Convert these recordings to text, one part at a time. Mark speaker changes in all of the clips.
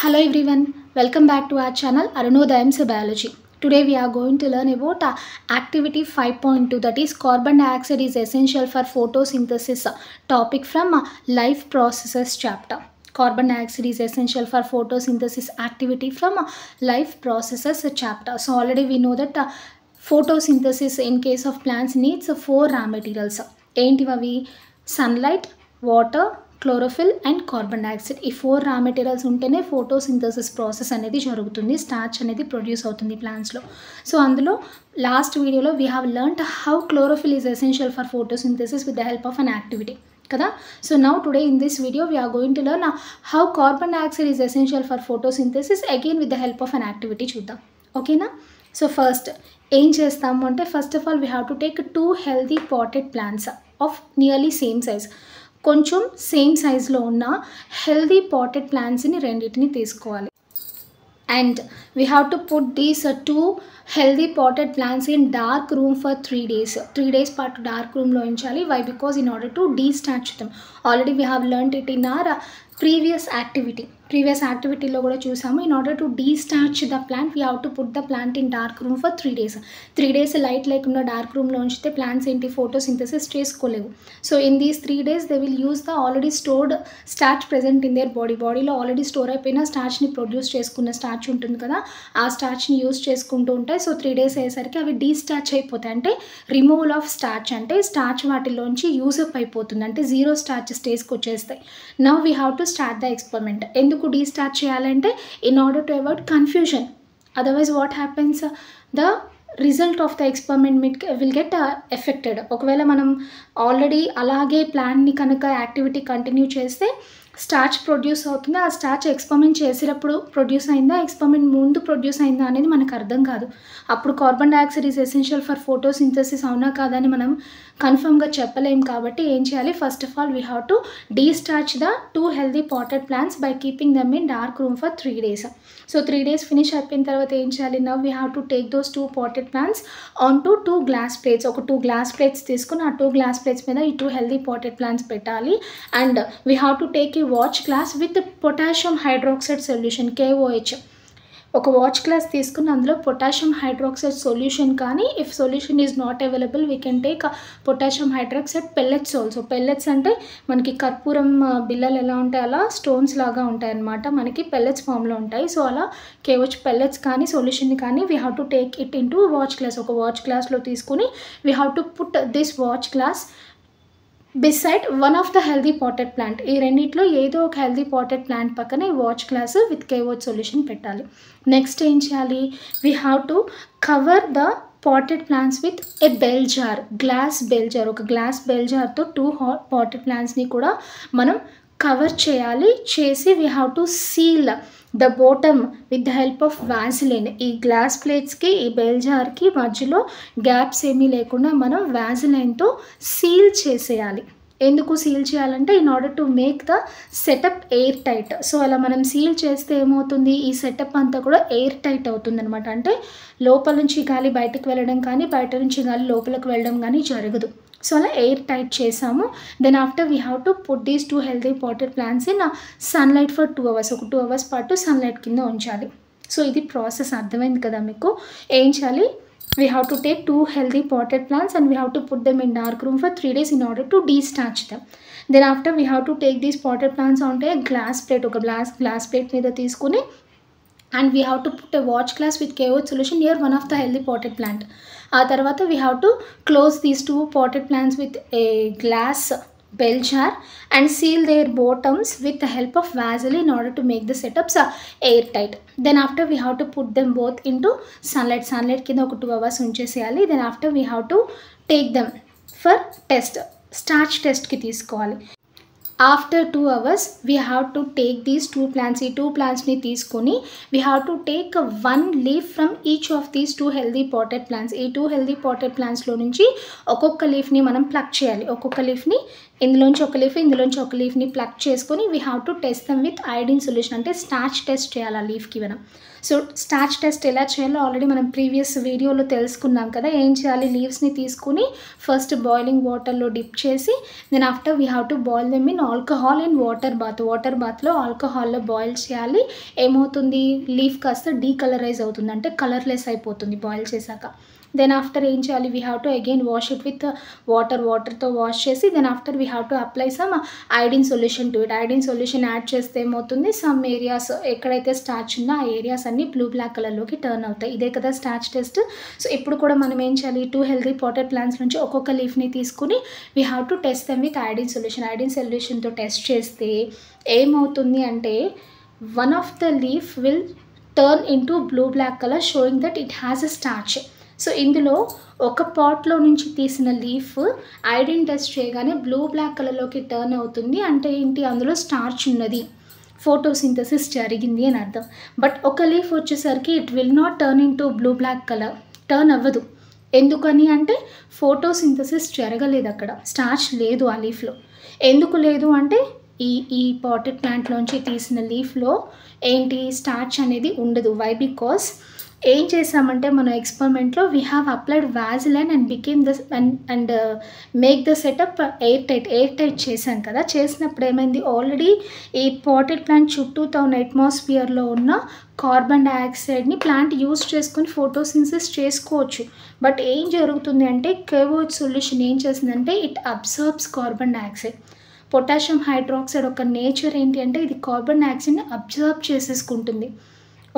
Speaker 1: Hello everyone, welcome back to our channel Arunodayam Biology. Today we are going to learn about activity 5.2, that is carbon dioxide is essential for photosynthesis topic from life processes chapter. Carbon dioxide is essential for photosynthesis activity from life processes chapter. So already we know that photosynthesis in case of plants needs four raw materials. ఏంటివి? Sunlight, water, chlorophyll and carbon dioxide. ఈ four raw materials ఉంటేనే photosynthesis process అనేది జరుగుతుంది, starch అనేది produce అవుతుంది ప్లాంట్స్లో. So అందులో last వీడియోలో we have learned how chlorophyll is essential for photosynthesis with the help of an activity కదా. So now today in this video we are going to learn how carbon dioxide is essential for photosynthesis again with the help of an activity చూద్దాం, ఓకేనా. So first ఏం చేస్తాము అంటే, first of all we have to take 2 healthy potted plants of nearly same size. కొంచెం same సైజ్లో ఉన్న healthy potted ప్లాంట్స్ని రెండింటిని తీసుకోవాలి. And we have to put these 2 healthy potted plants in dark room for 3 days. 3 days పాటు dark రూమ్లో ఉంచాలి. Why? Because in order to destarch them. Already we have learned it in our previous యాక్టివిటీలో కూడా చూసాము. In order to destarch the plant we have to put the plant in dark room for 3 days. 3 days light లేకుండా dark రూమ్లో ఉంచితే plants ఏంటి, photosynthesis చేసుకోలేవు. So in these 3 days they will use the already stored starch present in their బాడీలో already store అయిపోయిన స్టార్చ్ని produce చేసుకున్న starch ఉంటుంది కదా, ఆ స్టార్చ్ని యూజ్ చేసుకుంటూ ఉంటాయి. సో 3 days అయ్యేసరికి అవి డీస్టార్చ్ అయిపోతాయి. అంటే రిమూవల్ ఆఫ్ స్టార్చ్, అంటే స్టార్చ్ వాటిలోంచి యూజప్ అయిపోతుంది, అంటే జీరో స్టార్చ్ స్టేజ్కి వచ్చేస్తాయి. Now we have to start the experiment. ఎందుకు డీస్టార్చ్ చేయాలంటే in order to avoid confusion. Otherwise what happens, the result of the experiment will get affected. ఒకవేళ మనం ఆల్రెడీ అలాగే ప్లాన్ని కనుక యాక్టివిటీ కంటిన్యూ చేస్తే స్టార్చ్ ప్రొడ్యూస్ అవుతుంది. ఆ స్టార్చ్ ఎక్స్పెరిమెంట్ చేసేటప్పుడు ప్రొడ్యూస్ అయిందా, ఎక్స్పెరిమెంట్ ముందు ప్రొడ్యూస్ అయిందా అనేది మనకు అర్థం కాదు. అప్పుడు carbon dioxide is essential for photosynthesis అవునా కాదని మనం కన్ఫర్మ్గా చెప్పలేం. కాబట్టి ఏం చేయాలి, first of all we have to destarch the 2 healthy potted plants by keeping them in dark room for 3 days. So 3 days finish అయిపోయిన తర్వాత ఏం చేయాలి, now we have to take those 2 potted plants on to 2 glass plates. ఒక 2 glass plates తీసుకుని ఆ 2 glass plates మీద ఈ 2 healthy potted plants పెట్టాలి. And we have to take a watch glass with potassium hydroxide solution, KOH. ఒక watch glass తీసుకుని అందులో potassium hydroxide solution, కానీ if solution is not available we can take potassium hydroxide pellets also. Pellets అంటే మనకి కర్పూరం బిళ్ళలు ఎలా ఉంటాయి అలా స్టోన్స్ లాగా ఉంటాయి అన్నమాట, మనకి పెల్లెట్స్ ఫామ్లో ఉంటాయి. సో అలా KOH పెల్లెట్స్ కానీ సొల్యూషన్ కానీ we have to take it into watch glass. ఒక వాచ్ గ్లాస్లో తీసుకుని we have to put this watch glass beside one of the healthy potted plant. ఈ రెండిట్లో ఏదో ఒక హెల్దీ పాటెడ్ ప్లాంట్ పక్కన ఈ watch glass with KOH solution పెట్టాలి. నెక్స్ట్ ఏం చేయాలి, we have to cover the potted plants with a bell jar, glass bell jar. ఒక గ్లాస్ బెల్ జార్తో 2 పాటెడ్ ప్లాంట్స్ని కూడా మనం కవర్ చేసి we have to seal the bottom with the help of Vaseline. ఈ glass ప్లేట్స్కి ఈ bell జార్కి మధ్యలో gaps ఏమీ లేకుండా మనం వ్యాజిలైన్తో సీల్ చేసేయాలి. ఎందుకు సీల్ చేయాలంటే in order to make the setup air tight. So అలా మనం సీల్ చేస్తే ఏమవుతుంది, ఈ సెటప్ అంతా కూడా ఎయిర్ టైట్ అవుతుంది అనమాట. అంటే లోపల నుంచి గాలి బయటకు వెళ్ళడం కానీ బయట నుంచి గాలి లోపలికి వెళ్ళడం కానీ జరగదు. సో అలా ఎయిర్ టైట్ చేసాము. Then after we have to put these 2 healthy potted plants in sunlight for 2 hours. ఒక 2 hours పాటు సన్లైట్ కింద ఉంచాలి. సో ఇది ప్రాసెస్ అర్థమైంది కదా మీకు. ఏం చేయాలి, we have to take 2 healthy potted plants and we have to put them in dark room for 3 days in order to destarch them. Then after we have to take these potted plants onto a glass plate. ఒక glass plate మీద తీసుకుని and we have to put a watch glass with KOH solution near one of the healthy potted plant. ఆ తర్వాత we have to close these 2 potted plants with a glass bell jar and seal their bottoms with the help of Vaseline in order to make the setups airtight. Then after we have to put them both into sunlight కింద ఒక 2 hours ఉంచేసేయాలి. Then after we have to take them for test, starch test కి తీసుకోవాలి. After 2 hours we have to take these 2 plants. ఈ 2 plants-ని తీసుకొని we have to take 1 leaf from each of these 2 healthy potted plants. ఈ 2 healthy potted plants లో నుంచి ఒక్కొక్క లీఫ్ని మనం pluck చేయాలి. ఒక్కొక్క లీఫ్ని ఇందులోంచి ఒక లీఫ్ ఇందులోంచి ఒక లీఫ్ని ప్లక్ చేసుకొని we have to test them with iodine solution. అంటే స్టార్చ్ టెస్ట్ చేయాలి ఆ లీఫ్కి మనం. సో స్టార్చ్ టెస్ట్ ఎలా చేయాలో ఆల్రెడీ మనం ప్రీవియస్ వీడియోలో తెలుసుకున్నాం కదా. ఏం చేయాలి, లీవ్స్ని తీసుకుని ఫస్ట్ బాయిలింగ్ వాటర్లో డిప్ చేసి then after we have to boil them in alcohol and water బాత్లో ఆల్కహాల్లో బాయిల్ చేయాలి. ఏమవుతుంది, లీఫ్ కాస్త డీకలరైజ్ అవుతుంది, అంటే కలర్లెస్ అయిపోతుంది బాయిల్ చేశాక. దెన్ ఆఫ్టర్ ఏం చేయాలి, we have to again wash it with వాటర్తో వాష్ చేసి then after we have to apply some iodine solution to it. Iodine solution add చేస్తే ఏమవుతుంది, సమ్ ఏరియాస్ ఎక్కడైతే స్టార్చ్ ఉందో ఆ ఏరియాస్ అన్నీ బ్లూ బ్లాక్ కలర్లోకి టర్న్ అవుతాయి. ఇదే కదా స్టార్చ్ టెస్ట్. సో ఇప్పుడు కూడా మనం ఏం చేయాలి, 2 హెల్తీ పాటెడ్ ప్లాంట్స్ నుంచి ఒక్కొక్క లీఫ్ని తీసుకుని we have to test them with iodine సొల్యూషన్తో టెస్ట్ చేస్తే ఏమవుతుంది అంటే one of the leaf will turn into blue black colour showing that it has a starch. So ఇందులో ఒక పాట్లో నుంచి తీసిన లీఫ్ ఐడిన్ టెస్ట్ చేయగానే బ్లూ బ్లాక్ కలర్లోకి టర్న్ అవుతుంది. అంటే ఏంటి, అందులో స్టార్చ్ ఉన్నది, ఫోటోసింథసిస్ జరిగింది అని అర్థం. బట్ ఒక లీఫ్ వచ్చేసరికి it will not turn into blue black colour, turn అవ్వదు. ఎందుకని అంటే ఫోటోసింథసిస్ జరగలేదు, అక్కడ స్టార్చ్ లేదు ఆ లీఫ్లో. ఎందుకు లేదు అంటే ఈ పాటెడ్ ప్లాంట్లోంచి తీసిన లీఫ్లో ఏంటి, స్టార్చ్ అనేది ఉండదు. వై, బికాస్ ఏం చేసామంటే మనం ఎక్స్పెరిమెంట్లో we have applied vaseline and became the and make the setup air tight చేసాం కదా. చేసినప్పుడు ఏమైంది, ఆల్రెడీ ఈ పాటెడ్ ప్లాంట్ చుట్టూతో ఉన్న అట్మాస్ఫియర్లో ఉన్న కార్బన్ డైఆక్సైడ్ని ప్లాంట్ యూజ్ చేసుకొని ఫోటోసింథసిస్ చేసుకోవచ్చు. బట్ ఏం జరుగుతుంది అంటే కేవోచ్ సొల్యూషన్ ఏం చేసిందంటే it absorbs carbon dioxide. Potassium hydroxide ఒక నేచర్ ఏంటి అంటే ఇది కార్బన్ డైఆక్సైడ్ని అబ్జర్బ్ చేసేసుకుంటుంది.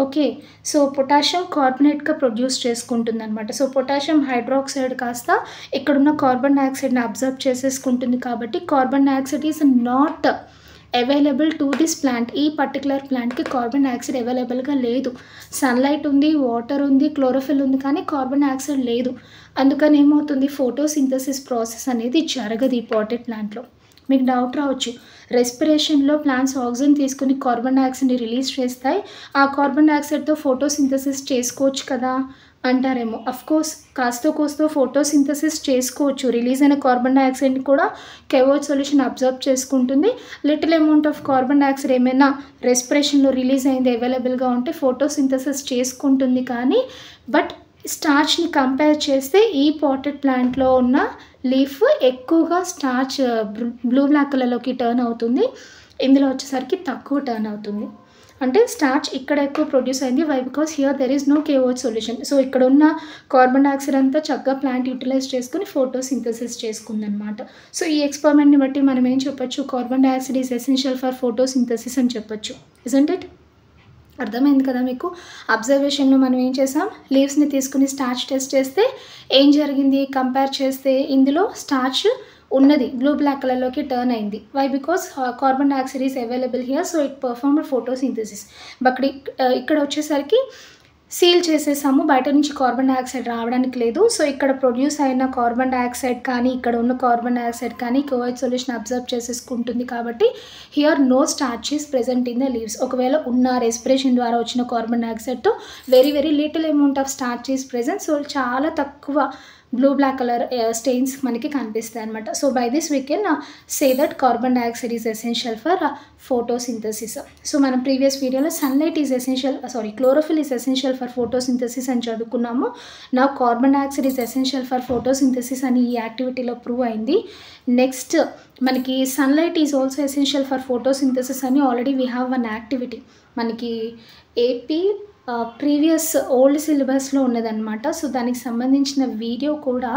Speaker 1: ఓకే, సో పొటాషియం కార్బోనేట్గా ప్రొడ్యూస్ చేసుకుంటుంది అనమాట. సో పొటాషియం హైడ్రాక్సైడ్ కాస్త ఇక్కడున్న కార్బన్ డైఆక్సైడ్ని అబ్జర్బ్ చేసేసుకుంటుంది. కాబట్టి carbon dioxide is not available to this plant. ఈ పర్టికులర్ ప్లాంట్కి కార్బన్ డైఆక్సైడ్ అవైలబుల్గా లేదు. సన్లైట్ ఉంది, వాటర్ ఉంది, క్లోరోఫిల్ ఉంది, కానీ కార్బన్ డైఆక్సైడ్ లేదు. అందుకని ఏమవుతుంది, ఫోటోసింథసిస్ ప్రాసెస్ అనేది జరగదు ఈ పాటెడ్ ప్లాంట్లో. మీకు డౌట్ రావచ్చు, రెస్పిరేషన్లో ప్లాంట్స్ ఆక్సిజన్ తీసుకుని కార్బన్ డైఆక్సైడ్ని రిలీజ్ చేస్తాయి, ఆ కార్బన్ డైఆక్సైడ్తో ఫోటోసింథసిస్ చేసుకోవచ్చు కదా అంటారేమో. అఫ్కోర్స్ కాస్తో కోస్తో ఫోటోసింథసిస్ చేసుకోవచ్చు. రిలీజ్ అయిన కార్బన్ డైఆక్సైడ్ని కూడా కేవోచ్ సొల్యూషన్ అబ్జర్బ్ చేసుకుంటుంది. Little amount of carbon dioxide ఏమైనా రెస్పిరేషన్లో రిలీజ్ అయింది అవైలబుల్గా ఉంటే ఫోటోసింథసిస్ చేసుకుంటుంది. కానీ బట్ స్టార్చ్ని కంపేర్ చేస్తే ఈ పాటెడ్ ప్లాంట్లో ఉన్న లీఫ్ ఎక్కువగా స్టార్చ్ బ్లూ బ్లాక్ కలర్లోకి టర్న్ అవుతుంది, ఇందులో వచ్చేసరికి తక్కువ టర్న్ అవుతుంది. అంటే స్టార్చ్ ఇక్కడ ఎక్కువ ప్రొడ్యూస్ అయింది. Why, because here there is no KOH solution. So ఇక్కడ ఉన్న కార్బన్ డైఆక్సైడ్ అంతా చక్కగా ప్లాంట్ యూటిలైజ్ చేసుకుని ఫోటోసింథసిస్ చేసుకుందనమాట. సో ఈ ఎక్స్పెరిమెంట్ని బట్టి మనం ఏం చెప్పొచ్చు, carbon dioxide is essential for photosynthesis అని చెప్పొచ్చు. Isn't it? అర్థమైంది కదా మీకు. అబ్జర్వేషన్లో మనం ఏం చేసాం, లీవ్స్ని తీసుకుని స్టార్చ్ టెస్ట్ చేస్తే ఏం జరిగింది, కంపేర్ చేస్తే ఇందులో స్టార్చ్ ఉన్నది, బ్లూ బ్లాక్ కలర్లోకి టర్న్ అయింది. Why, because carbon dioxide is available here, so it performed photosynthesis. But ఇక్కడ వచ్చేసరికి సీల్ చేసేసాము, బయట నుంచి కార్బన్ డైఆక్సైడ్ రావడానికి లేదు. సో ఇక్కడ ప్రొడ్యూస్ అయిన కార్బన్ డైఆక్సైడ్ కానీ ఇక్కడ ఉన్న కార్బన్ డైఆక్సైడ్ కానీ కేవోచ్ సొల్యూషన్ అబ్జర్వ్ చేసేసుకుంటుంది. కాబట్టి here no starch is present in the leaves. ఒకవేళ ఉన్న రెస్పిరేషన్ ద్వారా వచ్చిన కార్బన్ డైఆక్సైడ్తో very very little amount of starch is present. So చాలా తక్కువ బ్లూ బ్లాక్ కలర్ స్టెయిన్స్ మనకి కనిపిస్తాయి అనమాట. So by this we can say that carbon dioxide is essential for photosynthesis. So మనం ప్రీవియస్ వీడియోలో sunlight is essential, chlorophyll is essential for photosynthesis అని చదువుకున్నాము. నా carbon dioxide is essential for photosynthesis అని ఈ యాక్టివిటీలో ప్రూవ్ అయింది. నెక్స్ట్ మనకి sunlight is also essential for photosynthesis అని already we have one activity మనకి ఏపీ ప్రీవియస్ ఓల్డ్ సిలబస్లో ఉన్నదన్నమాట. సో దానికి సంబంధించిన వీడియో కూడా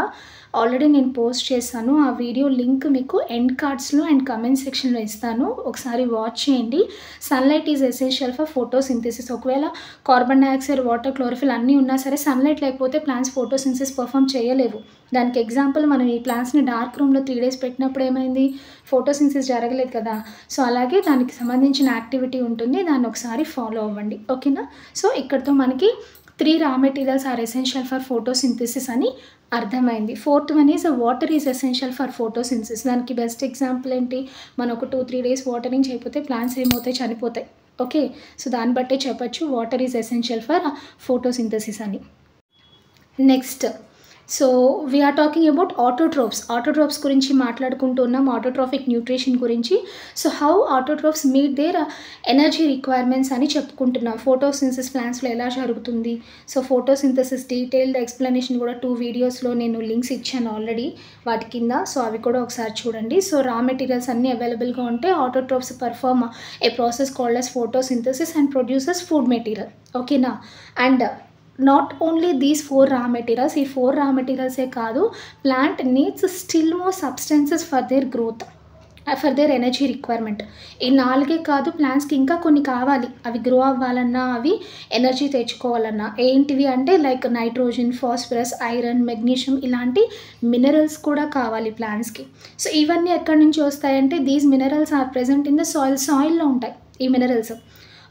Speaker 1: ఆల్రెడీ నేను పోస్ట్ చేశాను. ఆ వీడియో లింక్ మీకు ఎండ్ కార్డ్స్లో అండ్ కమెంట్ సెక్షన్లో ఇస్తాను, ఒకసారి వాచ్ చేయండి. Sunlight is essential for photosynthesis. ఒకవేళ కార్బన్ డైఆక్సైడ్, వాటర్, క్లోరోఫిల్ అన్నీ ఉన్నా సరే సన్లైట్ లేకపోతే ప్లాంట్స్ ఫోటోసింథసిస్ పర్ఫామ్ చేయలేవు. దానికి ఎగ్జాంపుల్ మనం ఈ ప్లాంట్స్ని డార్క్ రూమ్లో 3 days పెట్టినప్పుడు ఏమైంది, ఫోటోసింథసిస్ జరగలేదు కదా. సో అలాగే దానికి సంబంధించిన యాక్టివిటీ ఉంటుంది, దాన్ని ఒకసారి ఫాలో అవ్వండి, ఓకేనా. సో ఇక్కడతో మనకి 3 raw materials are essential for photosynthesis అని అర్థమైంది. 4th one is water is essential for photosynthesis. దానికి బెస్ట్ ఎగ్జాంపుల్ ఏంటి, మనం ఒక 2-3 days వాటరింగ్ చేయకపోతే ప్లాంట్స్ ఏమవుతాయి, చనిపోతాయి. ఓకే, సో దాన్ని బట్టే చెప్పచ్చు water is essential for photosynthesis అని. Next so we are talking about autotrophs గురించి మాట్లాడుకుంటున్నాం, ఆటోట్రోఫిక్ న్యూట్రిషన్ గురించి. So how autotrophs meet their energy requirements అని చెప్పుకుంటున్నాం. ఫోటోసింథసిస్ ప్లాంట్స్లో ఎలా జరుగుతుంది, సో ఫోటోసింథసిస్ డీటెయిల్డ్ ఎక్స్ప్లెనేషన్ కూడా 2 వీడియోస్లో నేను లింక్స్ ఇచ్చాను ఆల్రెడీ వాటి కింద. సో అవి కూడా ఒకసారి చూడండి. సో రా మెటీరియల్స్ అన్నీ అవైలబుల్గా ఉంటే autotrophs perform A process called as photosynthesis and produces food material. ఓకేనా. అండ్ నాట్ ఓన్లీ దీస్ 4 రా మెటీరియల్స్, ఈ 4 రా మెటీరియల్సే కాదు, plant needs still more substances for their growth, for their energy requirement. ఈ 4 కాదు, ప్లాంట్స్కి ఇంకా కొన్ని కావాలి. అవి గ్రో అవ్వాలన్నా, అవి ఎనర్జీ తెచ్చుకోవాలన్నా. ఏంటివి అంటే like nitrogen, phosphorus, iron, magnesium ఇలాంటి మినరల్స్ కూడా కావాలి ప్లాంట్స్కి. సో ఇవన్నీ ఎక్కడి నుంచి వస్తాయంటే these minerals are present in the సాయిల్లో ఉంటాయి ఈ మినరల్స్.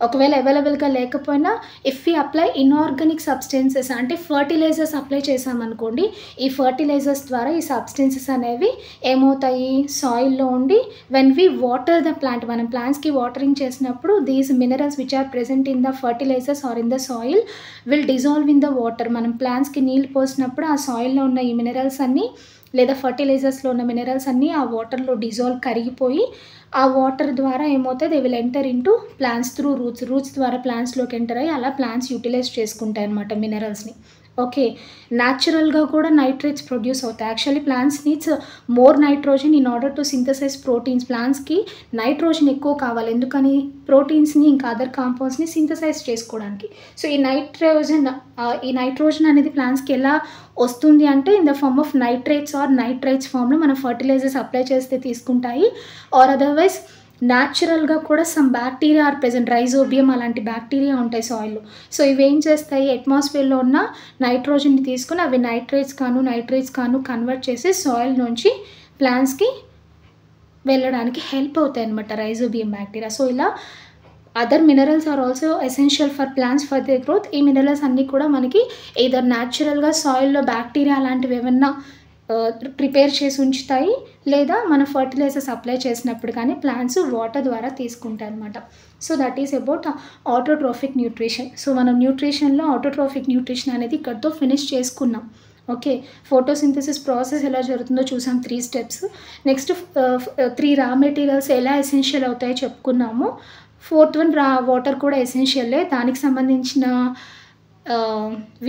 Speaker 1: ఒకవేళ అవైలబుల్గా లేకపోయినా if we apply inorganic substances అంటే ఫర్టిలైజర్స్ అప్లై చేసామనుకోండి, ఈ ఫర్టిలైజర్స్ ద్వారా ఈ సబ్స్టెన్సెస్ అనేవి ఏమవుతాయి, సాయిల్లో ఉండి when we water the plant, మనం ప్లాంట్స్కి వాటరింగ్ చేసినప్పుడు these minerals which are present in the fertilizers are in the soil will dissolve in the water. మనం ప్లాంట్స్కి నీళ్ళు పోసినప్పుడు ఆ సాయిల్లో ఉన్న ఈ మినరల్స్ అన్నీ లేదా ఫర్టిలైజర్స్లో ఉన్న మినరల్స్ అన్నీ ఆ వాటర్లో డిజాల్వ్ కరిగిపోయి ఆ వాటర్ ద్వారా ఏమవుతుంది, they will enter into plants through roots ద్వారా ప్లాంట్స్లోకి ఎంటర్ అయ్యి అలా ప్లాంట్స్ యూటిలైజ్ చేసుకుంటాయి అన్నమాట మినరల్స్ని. ఓకే. న్యాచురల్గా కూడా నైట్రేట్స్ ప్రొడ్యూస్ అవుతాయి. Actually plants needs more nitrogen in order to synthesise proteins. ప్లాంట్స్కి నైట్రోజన్ ఎక్కువ కావాలి, ఎందుకని, ప్రోటీన్స్ని ఇంకా అదర్ కాంపౌండ్స్ని సింథసైజ్ చేసుకోవడానికి. సో ఈ నైట్రోజన్ అనేది ప్లాంట్స్కి ఎలా వస్తుంది అంటే in the form of nitrites ఫామ్లో మనం ఫర్టిలైజర్స్ అప్లై చేస్తే తీసుకుంటాయి. ఆర్ అదర్వైజ్ న్యాచురల్గా కూడా some bacteria are present, rhizobium అలాంటి బ్యాక్టీరియా ఉంటాయి సాయిల్లో. సో ఇవి ఏం చేస్తాయి, అట్మాస్ఫియర్లో ఉన్న నైట్రోజన్ని తీసుకుని అవి నైట్రేట్స్ కాను కన్వర్ట్ చేసి సాయిల్ నుంచి ప్లాంట్స్కి వెళ్ళడానికి హెల్ప్ అవుతాయి అన్నమాట రైజోబియం బ్యాక్టీరియా. సో ఇలా other minerals are also essential for plants for their growth. ఈ మినరల్స్ అన్నీ కూడా మనకి ఏదర్ న్యాచురల్గా సాయిల్లో బ్యాక్టీరియా అలాంటివి ఏమన్నా ప్రిపేర్ చేసి ఉంచుతాయి, లేదా మన ఫర్టిలైజర్స్ అప్లై చేసినప్పుడు కానీ ప్లాంట్స్ వాటర్ ద్వారా తీసుకుంటాయి అనమాట. So that is about autotrophic nutrition. So మనం న్యూట్రిషన్లో ఆటోట్రోఫిక్ న్యూట్రిషన్ అనేది ఇక్కడితో ఫినిష్ చేసుకున్నాం. ఓకే. ఫోటోసింథసిస్ ప్రాసెస్ ఎలా జరుగుతుందో చూసాం, 3 స్టెప్స్. నెక్స్ట్ 3 రా మెటీరియల్స్ ఎలా ఎసెన్షియల్ అవుతాయో చెప్పుకున్నాము. 4th వన్ వాటర్ కూడా ఎసెన్షియలే. దానికి సంబంధించిన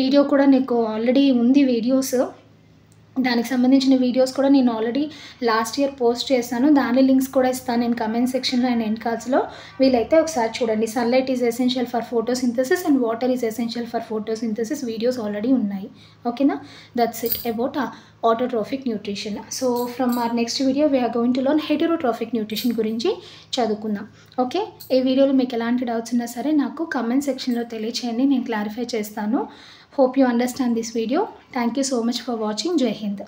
Speaker 1: వీడియో కూడా నీకు ఆల్రెడీ ఉంది, దానికి సంబంధించిన వీడియోస్ కూడా నేను ఆల్రెడీ లాస్ట్ ఇయర్ పోస్ట్ చేశాను. దాని లింక్స్ కూడా ఇస్తాను నేను కమెంట్ సెక్షన్లో అండ్ ఎండ్ కార్డ్స్లో. వీలైతే ఒకసారి చూడండి. Sunlight is essential for photosynthesis and water is essential for photosynthesis videos already ఉన్నాయి. ఓకేనా. That's it about autotrophic nutrition. So from our next video we're going to learn heterotrophic nutrition గురించి చదువుకుందాం. Okay. ఈ వీడియోలో మీకు ఎలాంటి డౌట్స్ ఉన్నా సరే నాకు కమెంట్ సెక్షన్లో తెలియచేయండి, నేను క్లారిఫై చేస్తాను. Hope you understand this video. Thank you so much for watching. Jai Hind.